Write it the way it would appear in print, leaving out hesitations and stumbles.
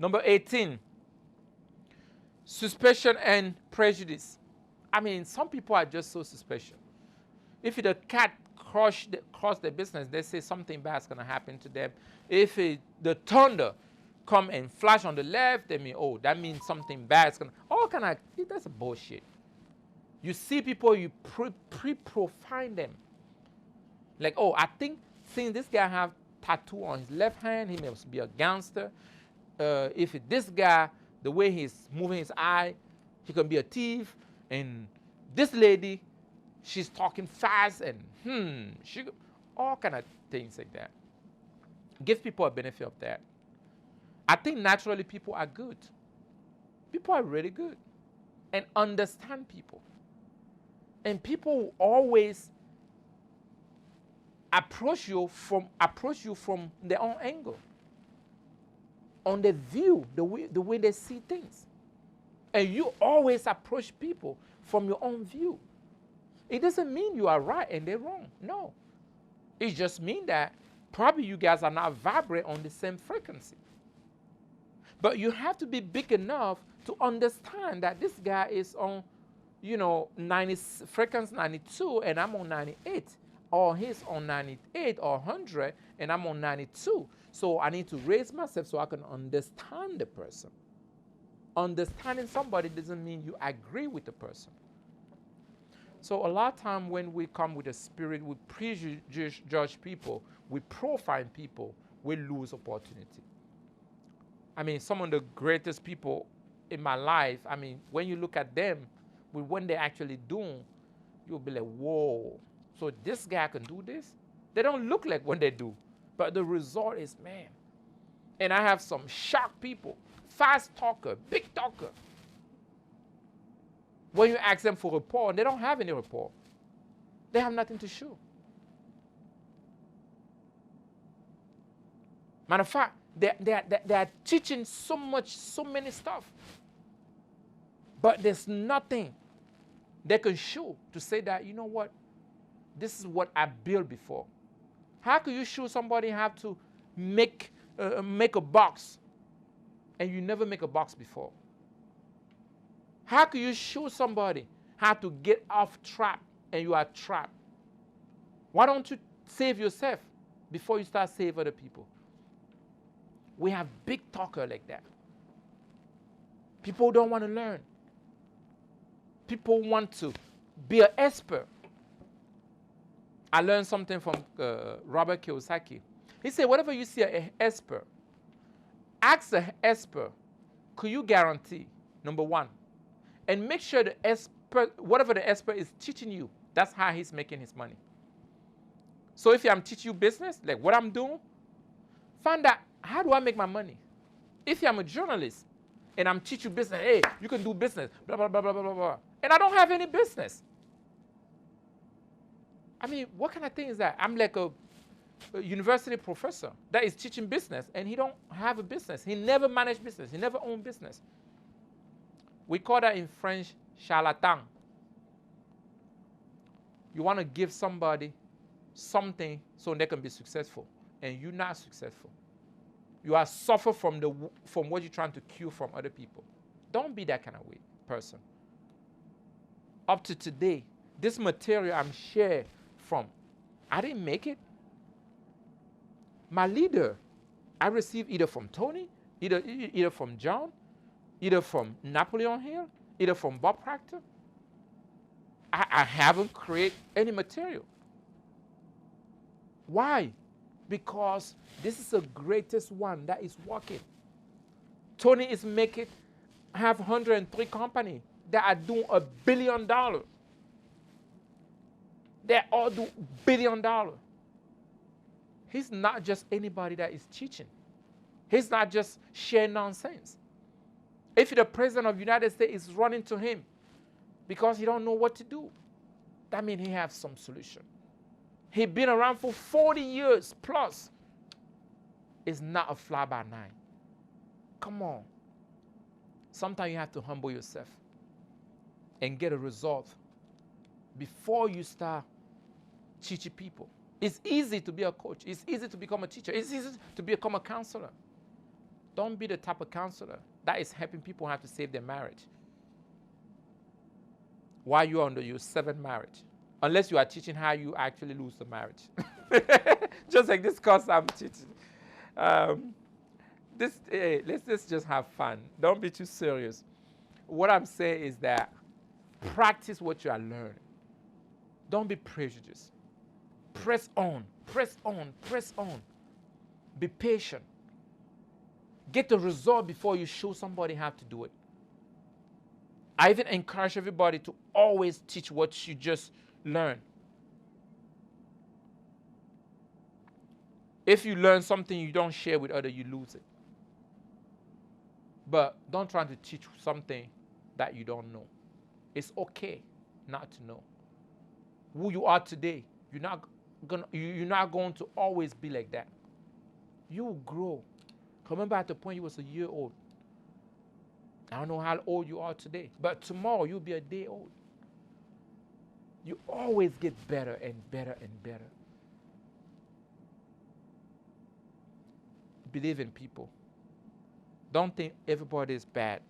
Number 18, suspicion and prejudice. I mean, some people are just so suspicious. If the cat cross their business, they say something bad's going to happen to them. If the thunder come and flash on the left, they mean, oh, that means something bad's going to, all kind of, that's bullshit. You see people, you pre-profile them. Like, oh, I think seeing this guy have tattoo on his left hand, he must be a gangster. If this guy, the way he's moving his eye, he can be a thief. And this lady, she's talking fast and she, all kind of things like that. Give people a benefit of that. I think naturally people are good. People are really good and understand people. And people always approach you from their own angle, on the view, the way they see things. And you always approach people from your own view. It doesn't mean you are right and they're wrong. No. It just means that probably you guys are not vibrating on the same frequency. But you have to be big enough to understand that this guy is on, 90 frequency 92 and I'm on 98. Or he's on 98 or 100 and I'm on 92. So I need to raise myself so I can understand the person. Understanding somebody doesn't mean you agree with the person. So a lot of time when we come with a spirit, we prejudge people, we profile people, we lose opportunity. I mean, some of the greatest people in my life, I mean, when you look at them, with what they're actually doing, you'll be like, whoa. So this guy can do this? They don't look like what they do. But the result is, man. And I have some sharp people, fast talker, big talker. When you ask them for rapport, they don't have any rapport. They have nothing to show. Matter of fact, they are teaching so many stuff. But there's nothing they can show to say that, you know what? This is what I built before. How can you show somebody how to make a box and you never make a box before? How can you show somebody how to get off trap and you are trapped? Why don't you save yourself before you start saving other people? We have big talkers like that. People don't want to learn. People want to be an expert. I learned something from Robert Kiyosaki. He said, whenever you see an expert, ask an expert, could you guarantee, number one, and make sure the expert, whatever the expert is teaching you, that's how he's making his money. So if I'm teaching you business, like what I'm doing, find out, how do I make my money? If I'm a journalist and I'm teaching you business, hey, you can do business, blah, blah, blah, blah, blah, blah, blah, and I don't have any business. I mean, what kind of thing is that? I'm like a university professor that is teaching business, and he don't have a business. He never managed business. He never owned business. We call that in French, charlatan. You want to give somebody something so they can be successful, and you're not successful. You are suffer from what you're trying to cure from other people. Don't be that kind of person. Up to today, this material I'm sharing from, I didn't make it. My leader, I received either from Tony, either from John, either from Napoleon Hill, either from Bob Proctor. I haven't created any material. Why? Because this is the greatest one that is working. Tony is making, have 103 companies that are doing $1 billion. They all do $1 billion. He's not just anybody that is teaching. He's not just sharing nonsense. If the president of the United States is running to him because he don't know what to do, that means he has some solution. He's been around for 40 years plus. It's not a fly-by-night. Come on. Sometimes you have to humble yourself and get a result before you start teaching people. It's easy to be a coach. It's easy to become a teacher. It's easy to become a counselor. Don't be the type of counselor that is helping people have to save their marriage while you're under your 7th marriage. Unless you are teaching how you actually lose the marriage. Just like this course I'm teaching. Let's just have fun. Don't be too serious. What I'm saying is that practice what you are learning. Don't be prejudiced. Press on, press on, press on. Be patient. Get the result before you show somebody how to do it. I even encourage everybody to always teach what you just learned. If you learn something you don't share with others, you lose it. But don't try to teach something that you don't know. It's okay not to know. Who you are today, you're not going to always be like that. You will grow. Remember at the point you was a year old. I don't know how old you are today, but tomorrow you'll be a day old. You always get better and better and better. Believe in people. Don't think everybody is bad.